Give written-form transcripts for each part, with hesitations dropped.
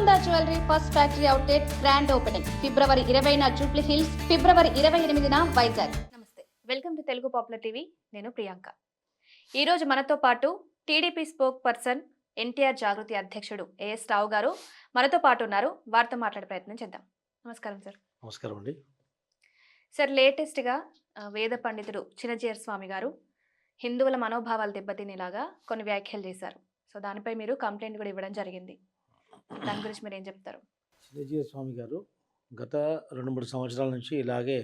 Golconda jewellery first factory outlet grand opening February 20న Jubilee Hills, February 28న వైజాగ్. నమస్తే, welcome to Telugu popular TV. నేను ప్రియాంక. ఈరోజు మనతో పాటు TDP spokesperson, NTR Jagruthi అధ్యక్షుడు ఏఎస్ రావు గారు మనతో పాటు ఉన్నారు. వారితో మాట్లాడే ప్రయత్నం చేద్దాం. నమస్కారం సార్. నమస్కారం అండి. సార్, లేటెస్ట్గా వేద పండితుడు చినజీయర్ స్వామి గారు హిందువుల మనోభావాలు దెబ్బతినేలాగా కొన్ని వ్యాఖ్యలు చేశారు. సో దానిపై మీరు కంప్లైంట్ కూడా ఇవ్వడం జరిగింది. దాని గురించి మీరు ఏం చెప్తారు? చినజీయర్ స్వామి గారు గత 2-3 సంవత్సరాల నుంచి ఇలాగే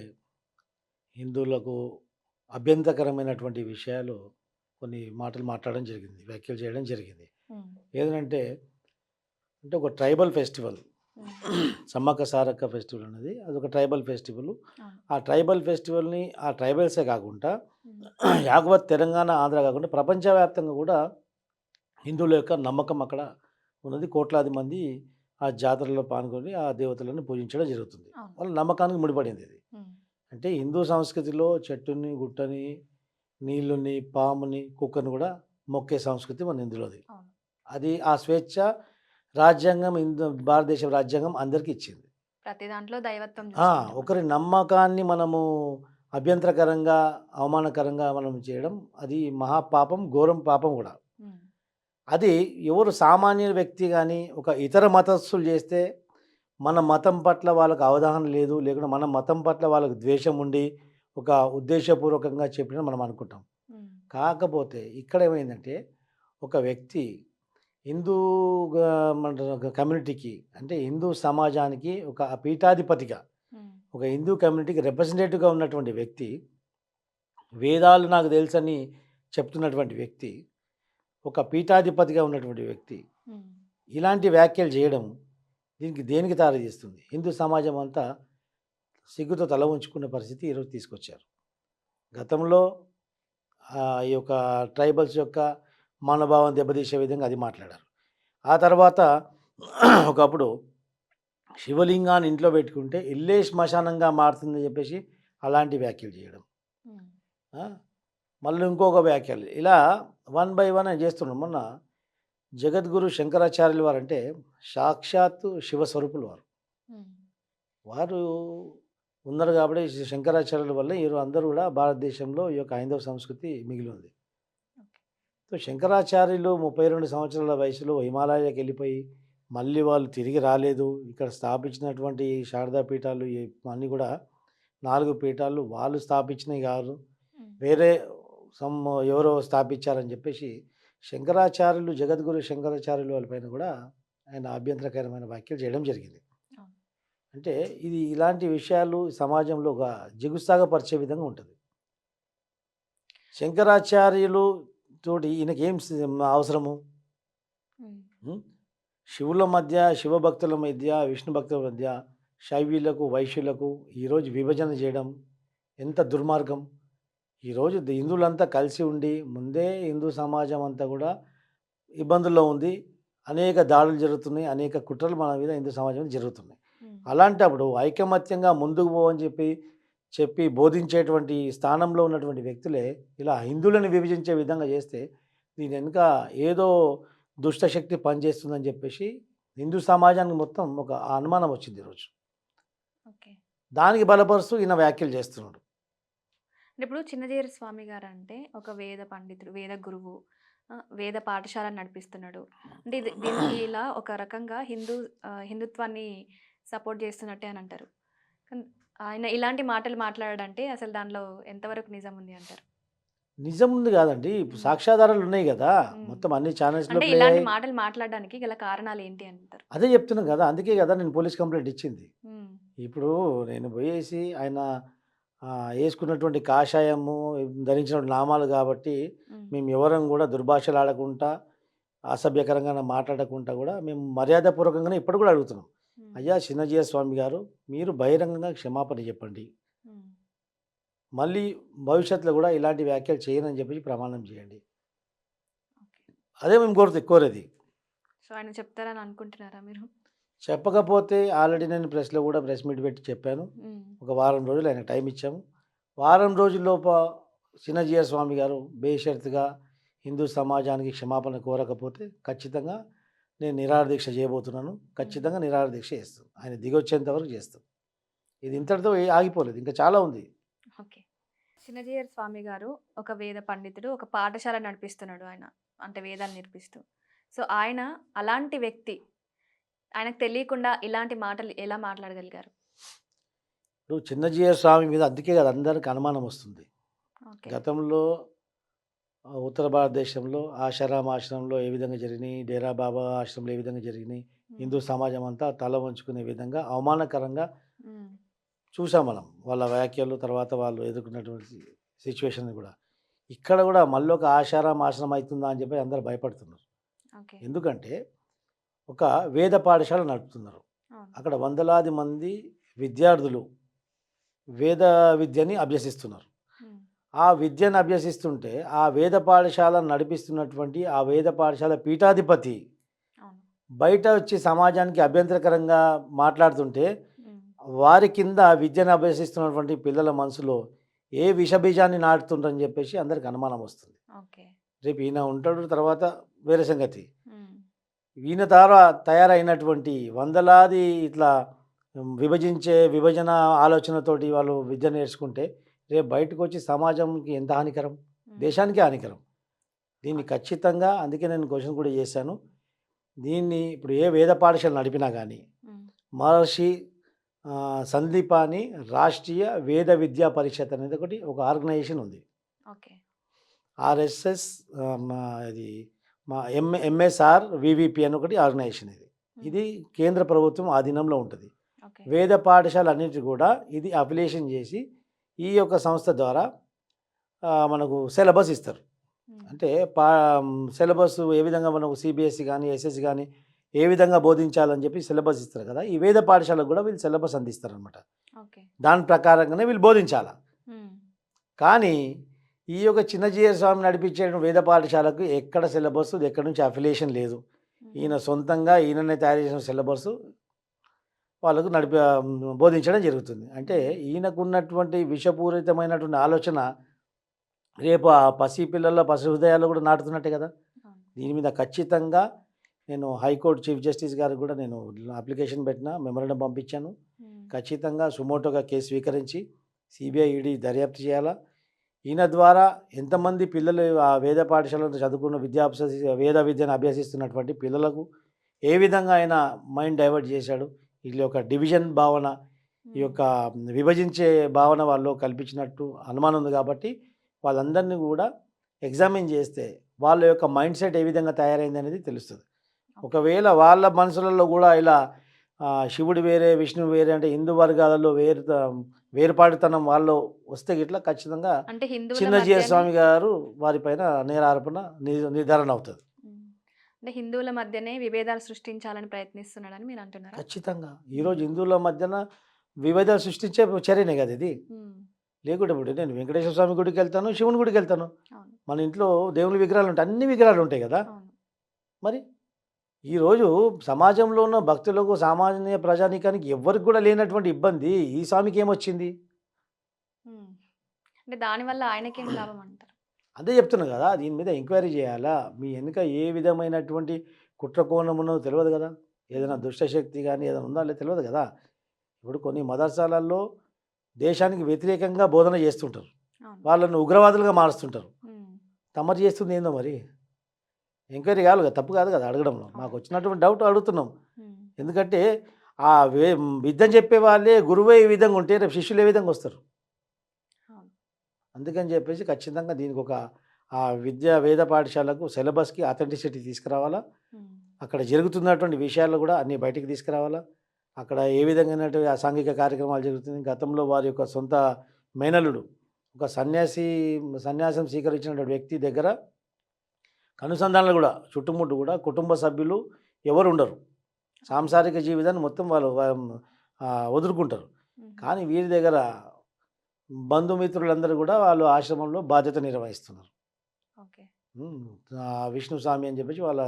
హిందువులకు అభ్యంతరకరమైనటువంటి విషయాలు కొన్ని మాటలు మాట్లాడడం జరిగింది, వ్యాఖ్యలు చేయడం జరిగింది. ఏదంటే ఒక tribal festival, Sammakka Sarakka festival అనేది అదొక ట్రైబల్ ఫెస్టివల్. ఆ ట్రైబల్ ఫెస్టివల్ని ఆ ట్రైబల్సే కాకుండా యావత్ తెలంగాణ, ఆంధ్ర కాకుండా ప్రపంచవ్యాప్తంగా కూడా హిందువుల యొక్క నమ్మకం అక్కడ ఉన్నది. కోట్లాది మంది ఆ జాతరలో పాల్గొని ఆ దేవతలను పూజించడం జరుగుతుంది. వాళ్ళ నమ్మకానికి ముడిపడింది ఇది. అంటే హిందూ సంస్కృతిలో చెట్టుని, గుట్టని, నీళ్ళుని, పాముని, కుక్కని కూడా మొక్కే సంస్కృతి మన హిందువులోది. అది ఆ స్వేచ్ఛ రాజ్యాంగం, భారతదేశ రాజ్యాంగం అందరికీ ఇచ్చింది. ప్రతి దాంట్లో దైవత్వం. ఒకరి నమ్మకాన్ని మనము అభ్యంతరకరంగా, అవమానకరంగా మనం చేయడం అది మహాపాపం, ఘోరం పాపం కూడా. అది ఎవరు సామాన్య వ్యక్తి కానీ ఒక ఇతర మతస్థులు చేస్తే మన మతం పట్ల వాళ్ళకు అవగాహన లేదు, లేకుండా మన మతం పట్ల వాళ్ళకు ద్వేషం ఉండి ఒక ఉద్దేశపూర్వకంగా చెప్పిన మనం అనుకుంటాం. కాకపోతే ఇక్కడ ఏమైందంటే ఒక వ్యక్తి హిందూ కమ్యూనిటీకి, అంటే హిందూ సమాజానికి ఒక పీఠాధిపతిగా, ఒక హిందూ కమ్యూనిటీకి రిప్రజెంటేటివ్గా ఉన్నటువంటి వ్యక్తి, వేదాలు నాకు తెలుసని చెప్తున్నటువంటి వ్యక్తి, ఒక పీఠాధిపతిగా ఉన్నటువంటి వ్యక్తి ఇలాంటి వ్యాఖ్యలు చేయడం దేనికి తారదీస్తుంది? హిందూ సమాజం అంతా సిగ్గుతో తల ఉంచుకునే పరిస్థితి ఈరోజు తీసుకొచ్చారు. గతంలో ఈ యొక్క ట్రైబల్స్ యొక్క మనోభావం దెబ్బతీసే విధంగా అది మాట్లాడారు. ఆ తర్వాత ఒకప్పుడు శివలింగాన్ని ఇంట్లో పెట్టుకుంటే ఇల్లే శ్మశానంగా మారుతుందని చెప్పేసి అలాంటి వ్యాఖ్యలు చేయడం, మళ్ళీ ఇంకొక వ్యాఖ్యలు, ఇలా 1 by 1 చేస్తున్నాం. మొన్న జగద్గురు శంకరాచార్యులు వారు అంటే సాక్షాత్తు శివస్వరూపులు వారు ఉన్నారు కాబట్టి శంకరాచార్యుల వల్ల ఈరోజు అందరూ కూడా భారతదేశంలో ఈ యొక్క హైందవ సంస్కృతి మిగిలి ఉంది. సో శంకరాచార్యులు 32 సంవత్సరాల వయసులో హిమాలయాలకు వెళ్ళిపోయి మళ్ళీ వాళ్ళు తిరిగి రాలేదు. ఇక్కడ స్థాపించినటువంటి శారదా పీఠాలు అన్నీ కూడా 4 పీఠాలు వాళ్ళు స్థాపించినవి కాదు, వేరే ఎవరో స్థాపించారని చెప్పేసి శంకరాచార్యులు, జగద్గురు శంకరాచార్యులు వాళ్ళపైన కూడా ఆయన అభ్యంతరకరమైన వ్యాఖ్యలు చేయడం జరిగింది. అంటే ఇది ఇలాంటి విషయాలు సమాజంలో ఒక జిగుత్సాగపరిచే విధంగా ఉంటుంది. శంకరాచార్యులు తోటి ఈయనకేం అవసరము? శివుల మధ్య, శివభక్తుల మధ్య, విష్ణు భక్తుల మధ్య శైవీలకు, వైశ్యులకు ఈరోజు విభజన చేయడం ఎంత దుర్మార్గం! ఈరోజు హిందువులంతా కలిసి ఉండి ముందే హిందూ సమాజం అంతా కూడా ఇబ్బందుల్లో ఉంది. అనేక దాడులు జరుగుతున్నాయి, అనేక కుట్రలు మన మీద హిందూ సమాజం జరుగుతున్నాయి. అలాంటప్పుడు ఐకమత్యంగా ముందుకు పోవని చెప్పి బోధించేటువంటి స్థానంలో ఉన్నటువంటి వ్యక్తులే ఇలా హిందువులను విభజించే విధంగా చేస్తే దీని వెనుక ఏదో దుష్టశక్తి పనిచేస్తుందని చెప్పేసి హిందూ సమాజానికి మొత్తం ఒక అనుమానం వచ్చింది ఈరోజు. దానికి బలపరుస్తూ ఈయన వ్యాఖ్యలు చేస్తున్నాడు. ఇప్పుడు చినజీయర్ స్వామి గారు అంటే ఒక వేద పండితుడు, వేద గురువు, వేద పాఠశాల నడిపిస్తున్నాడు. అంటే దీనికి ఇలా ఒక రకంగా హిందుత్వాన్ని సపోర్ట్ చేస్తున్నట్టే అని అంటారు. ఆయన ఇలాంటి మాటలు మాట్లాడాడంటే అసలు దానిలో ఎంతవరకు నిజం ఉంది అంటారు? నిజం ఉంది కాదండి, సాక్ష్యాధారాలు ఉన్నాయి కదా, మొత్తం అన్ని ఛానల్స్లో. అంటే ఇలాంటి మాటలు మాట్లాడడానికి గల కారణాలు ఏంటి అంటారు? అదే చెప్తున్నాను కదా, అందుకే కదా నేను పోలీస్ కంప్లైంట్ ఇచ్చింది. ఇప్పుడు నేను పోయేసి ఆయన వేసుకున్నటువంటి కాషాయము, ధరించిన నామాలు కాబట్టి మేము ఎవరం కూడా దుర్భాషలు ఆడకుండా, అసభ్యకరంగా మాట్లాడకుండా కూడా మేము మర్యాదపూర్వకంగానే ఇప్పుడు కూడా అడుగుతున్నాం. అయ్యా చినజీయర్ స్వామి గారు, మీరు బహిరంగంగా క్షమాపణ చెప్పండి, మళ్ళీ భవిష్యత్తులో కూడా ఇలాంటి వ్యాఖ్యలు చేయనని చెప్పేసి ప్రమాణం చేయండి. అదే మేము కోరేది. సో ఆయన చెప్తారని అనుకుంటున్నారా మీరు? చెప్పకపోతే ఆల్రెడీ నేను ప్రెస్లో కూడా ప్రెస్ మీట్ పెట్టి చెప్పాను. ఒక వారం రోజులు ఆయన టైం ఇచ్చాము. వారం రోజుల్లోప చినజీయర్ స్వామి గారు బేషరతుగా హిందూ సమాజానికి క్షమాపణ కోరకపోతే ఖచ్చితంగా నేను నిరాహార దీక్ష చేయబోతున్నాను. ఖచ్చితంగా నిరాహార దీక్ష చేస్తాను. ఆయన దిగొచ్చేంత వరకు చేస్తాను. ఇది ఇంతటితో ఆగిపోలేదు. ఇంకా చాలా ఉంది. ఓకే. చిన్నజీయర్ స్వామి గారు ఒక వేద పండితుడు, ఒక పాఠశాల నడిపిస్తున్నాడు ఆయన. అంటే వేదాలు నేర్పిస్తూ. సో, ఆయన అలాంటి వ్యక్తి. ఆయనకు తెలియకుండా ఇలాంటి మాటలు ఎలా మాట్లాడగలిగారు? ఇప్పుడు చిన్నజీయ స్వామి మీద అందుకే కదా అందరికి అనుమానం వస్తుంది. ఓకే. గతంలో ఉత్తర భారతదేశంలో ఆశారాం ఆశ్రమంలో ఏ విధంగా జరిగినాయి, డేరా బాబా ఆశ్రమంలో ఏ విధంగా జరిగినాయి, హిందూ సమాజం అంతా తల వంచుకునే విధంగా అవమానకరంగా హ్మ్. చూసాం మనం. వాళ్ళ వ్యాఖ్యలు తర్వాత వాళ్ళు ఎదుర్కొన్నటువంటి సిచ్యువేషన్ కూడా. ఇక్కడ కూడా మళ్ళీ ఒక ఆశారాం ఆశ్రమం అవుతుందా అని చెప్పి అందరూ భయపడుతున్నారు. ఓకే. ఎందుకంటే ఒక వేద పాఠశాల నడుపుతున్నారు. అవును. అక్కడ వందలాది మంది విద్యార్థులు వేద విద్యని అభ్యసిస్తున్నారు. హ్మ్. ఆ విద్యను అభ్యసిస్తుంటే ఆ వేద పాఠశాల నడిపిస్తున్నటువంటి ఆ వేద పాఠశాల పీఠాధిపతి అవును. బయట వచ్చి సమాజానికి అభ్యంతరకరంగా మాట్లాడుతుంటే హ్మ్. వారి కింద విద్యను అభ్యసిస్తున్నటువంటి పిల్లల మనసులో ఏ విషబీజాన్ని నాటుతుందని చెప్పేసి అందరికి అనుమానం వస్తుంది. ఓకే. రేపు ఈయన ఉంటాడు, తర్వాత వేరే సంగతి. హ్మ్. ఈయన ద్వారా తయారైనటువంటి వందలాది ఇట్లా విభజన ఆలోచనతోటి వాళ్ళు విద్య నేర్చుకుంటే రేపు బయటకు వచ్చి సమాజంకి ఎంత హానికరం, హ్మ్. దేశానికి హానికరం. దీన్ని ఖచ్చితంగా అందుకే నేను క్వశ్చన్ కూడా చేశాను. దీన్ని ఇప్పుడు ఏ వేద పాఠశాల నడిపినా కానీ హ్మ్. మహర్షి సందీపాని రాష్ట్రీయ వేద విద్యా పరిషత్ అనేది ఒకటి ఒక ఆర్గనైజేషన్ ఉంది. ఓకే. ఆర్ఎస్ఎస్ ఇది మా ఎంఎస్ఆర్ వివిపి అని ఒకటి ఆర్గనైజేషన్ ఇది. హ్మ్. ఇది కేంద్ర ప్రభుత్వం ఆధీనంలో ఉంటుంది. ఓకే. వేద పాఠశాల అన్నిటి కూడా ఇది అఫిలియేషన్ చేసి ఈ యొక్క సంస్థ ద్వారా మనకు సిలబస్ ఇస్తారు. హ్మ్. అంటే సిలబస్ ఏ విధంగా మనకు సిబిఎస్ఈ కానీ ఎస్ఎస్సి కానీ ఏ విధంగా బోధించాలని చెప్పి సిలబస్ ఇస్తారు కదా, ఈ వేద పాఠశాలకు కూడా వీళ్ళు సిలబస్ అందిస్తారనమాట. ఓకే. దాని ప్రకారంగానే వీళ్ళు బోధించాలి. హ్మ్. కానీ ఈ యొక్క చిన్నజీయ స్వామి నడిపించే వేద పాఠశాలకు ఎక్కడ సిలబస్ ఎక్కడి నుంచి అఫిలియేషన్ లేదు. హ్మ్. ఈయన సొంతంగా ఈయననే తయారు చేసిన సిలబస్ వాళ్ళకు బోధించడం జరుగుతుంది. అంటే ఈయనకున్నటువంటి విషపూరితమైనటువంటి ఆలోచన రేపు ఆ పసి పిల్లల పసి హృదయాల్లో కూడా నాటుతున్నట్టే కదా. అవును. దీని మీద ఖచ్చితంగా నేను హైకోర్టు చీఫ్ జస్టిస్ గారికి కూడా నేను అప్లికేషన్ పెట్టిన, మెమరాండం పంపించాను. హ్మ్. ఖచ్చితంగా సుమోటోగా కేసు స్వీకరించి సిబిఐ ఈడీ దర్యాప్తు చేయాలా. ఈయన ద్వారా ఎంతమంది పిల్లలు ఆ వేద పాఠశాలలో చదువుకున్న వేద విద్యను అభ్యసిస్తున్నటువంటి పిల్లలకు ఏ విధంగా ఆయన మైండ్ డైవర్ట్ చేశాడు, వీళ్ళ యొక్క డివిజన్ భావన, ఈ హ్మ్. యొక్క విభజించే భావన వాళ్ళు కల్పించినట్టు అనుమానం ఉంది. కాబట్టి వాళ్ళందరినీ కూడా ఎగ్జామిన్ చేస్తే వాళ్ళ యొక్క మైండ్ సెట్ ఏ విధంగా తయారైంది అనేది తెలుస్తుంది. ఒకవేళ వాళ్ళ మనసులలో కూడా ఇలా శివుడు వేరే విష్ణువు వేరే అంటే హిందూ వర్గాలలో వేరుపాటుతనం వాళ్ళు వస్తే గిట్లా ఖచ్చితంగా అంటే హిందువుల చిన్నజీయ మధ్యనే స్వామి గారు వారిపైన నేరారోపణ నిర్ధారణ అవుతుంది. హ్మ్. అంటే హిందువుల మధ్యనే విభేదాలు సృష్టించాలని ప్రయత్నిస్తున్నాడని మీరు అంటున్నారా? ఖచ్చితంగా ఈరోజు హిందువుల మధ్యన విభేదాలు సృష్టించే చర్యనే కదా ఇది. హ్మ్. లేకుంటే ఇప్పుడు నేను వెంకటేశ్వర స్వామి గుడికి వెళ్తాను, శివుని గుడికి వెళ్తాను. అవును. మన ఇంట్లో దేవుని విగ్రహాలు ఉంటాయి, అన్ని విగ్రహాలు ఉంటాయి కదా. అవును. మరి ఈరోజు సమాజంలో ఉన్న భక్తులకు సామాన్య ప్రజానీకానికి ఎవరికి కూడా లేనటువంటి ఇబ్బంది ఈ స్వామికి ఏమొచ్చింది? హ్మ్. అంటే దానివల్ల ఆయనకేం లాభం అంటారు? అదే చెప్తున్నా కదా, దీని మీద ఎంక్వైరీ చేయాలా. మీ వెనుక ఏ విధమైనటువంటి కుట్రకోణం ఉన్నదో తెలియదు కదా. ఏదైనా దుష్టశక్తి కానీ ఏదైనా ఉందా లేదు తెలియదు కదా. ఇప్పుడు కొన్ని మదర్సాలలో దేశానికి వ్యతిరేకంగా బోధన చేస్తుంటారు, అవును. వాళ్ళను ఉగ్రవాదులుగా మారుస్తుంటారు. హ్మ్. తమరు చేస్తుంది ఏందో మరి ఎంక్వైరీ కావాలి కదా, తప్పు కాదు కదా అడగడంలో. మాకు వచ్చినటువంటి డౌట్ అడుగుతున్నాం. హ్మ్. ఎందుకంటే ఆ విద్యను చెప్పే వాళ్ళే గురువే ఈ విధంగా ఉంటే రేపు శిష్యులు ఏ విధంగా వస్తారు? అవును. అందుకని చెప్పేసి ఖచ్చితంగా దీనికి ఒక వేద పాఠశాలకు సిలబస్కి అథెంటిసిటీ తీసుకురావాలా. హ్మ్. అక్కడ జరుగుతున్నటువంటి విషయాలు కూడా అన్నీ బయటికి తీసుకురావాలా. అక్కడ ఏ విధమైనటువంటి అసాంఘిక కార్యక్రమాలు జరుగుతుంది. గతంలో వారి యొక్క సొంత మేనల్లుడు ఒక సన్యాసం స్వీకరించినటువంటి వ్యక్తి దగ్గర అనుసంధానాలు కూడా చుట్టుముట్టు కూడా కుటుంబ సభ్యులు ఎవరు ఉండరు. సాంసారిక జీవితాన్ని మొత్తం వాళ్ళు వదులుకుంటారు. హ్మ్. కానీ వీరి దగ్గర బంధుమిత్రులందరూ కూడా వాళ్ళు ఆశ్రమంలో బాధ్యత నిర్వహిస్తున్నారు. ఓకే. విష్ణు స్వామి అని చెప్పేసి వాళ్ళ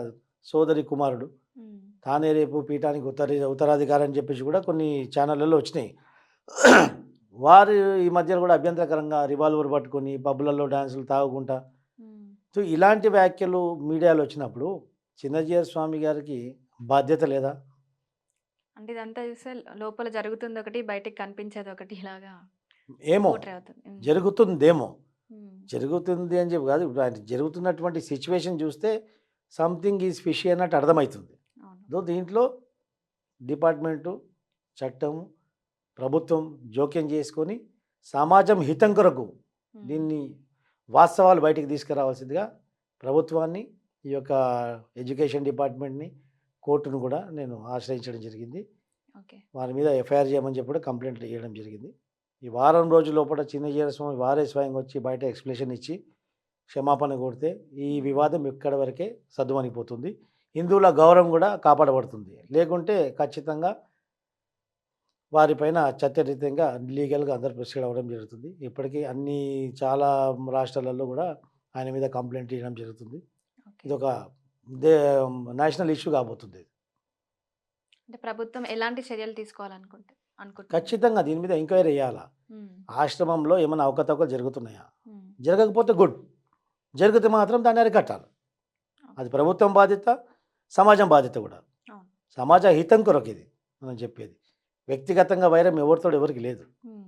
సోదరి కుమారుడు, హ్మ్. తానే రేపు పీఠానికి ఉత్తరాధికారి అని చెప్పేసి కూడా కొన్ని ఛానళ్ళలో వచ్చినాయి. వారు ఈ మధ్యలో కూడా అభ్యంతరకరంగా రివాల్వర్ పట్టుకొని పబ్బులలో డ్యాన్సులు తాగుకుంటా. హ్మ్. సో ఇలాంటి వ్యాఖ్యలు మీడియాలో వచ్చినప్పుడు చిన్నజీయ స్వామి గారికి బాధ్యత లేదా? అంటే ఇదంతా చూస్తే లోపల జరుగుతుంది ఒకటి, బయటికి కనిపించేది ఒకటి ఇలాగా ఏమో పోట్రే అవుతుంది. జరుగుతుందేమో. ఉమ్. జరుగుతుంది అని చెప్పి కాదు. ఇప్పుడు ఆయన జరుగుతున్నటువంటి సిచ్యువేషన్ చూస్తే సంథింగ్ ఈజ్ ఫిషీ అన్నట్టు అర్థమవుతుంది. అవును. దీంట్లో డిపార్ట్మెంటు, చట్టం, ప్రభుత్వం జోక్యం చేసుకొని సమాజం హితం కొరకు ఉమ్. దీన్ని వాస్తవాలు బయటికి తీసుకురావాల్సిందిగా ప్రభుత్వాన్ని, ఈ యొక్క ఎడ్యుకేషన్ డిపార్ట్మెంట్ని, కోర్టును కూడా నేను ఆశ్రయించడం జరిగింది. ఓకే. వారి మీద ఎఫ్ఐఆర్ చేయమని చెప్పి కూడా కంప్లైంట్ చేయడం జరిగింది. ఈ వారం రోజుల లోపల చిన్నజీర స్వామి వారే స్వయంగా వచ్చి బయట ఎక్స్ప్లెనేషన్ ఇచ్చి క్షమాపణ కొడితే ఈ వివాదం ఎక్కడి వరకే సద్దుమణిపోతుంది. హిందువుల గౌరవం కూడా కాపాడబడుతుంది. లేకుంటే ఖచ్చితంగా వారిపైన చట్టరీత్యంగా లీగల్గా అందరు ప్రొసీడ్ అవ్వడం జరుగుతుంది. ఇప్పటికీ చాలా రాష్ట్రాలలో కూడా ఆయన మీద కంప్లైంట్ చేయడం జరుగుతుంది. ఓకే. ఇది ఒక దే నేషనల్ ఇష్యూ కాబోతుంది. అంటే ప్రభుత్వం ఎలాంటి చర్యలు అనుకుంటున్నారు? ఖచ్చితంగా దీని మీద ఎంక్వైరీ చేయాలా. ఉమ్. ఆశ్రమంలో ఏమైనా అవకతవకలు జరుగుతున్నాయా? ఉమ్. జరగకపోతే గుడ్, జరిగితే మాత్రం దాన్ని అరికట్టాలి. అది ప్రభుత్వం బాధ్యత, సమాజం బాధ్యత కూడా. అవును. సమాజ హితం కొరకు ఇది మనం చెప్పేది. వ్యక్తిగతంగా వైరం ఎవరితో ఎవరికి లేదు. ఉమ్.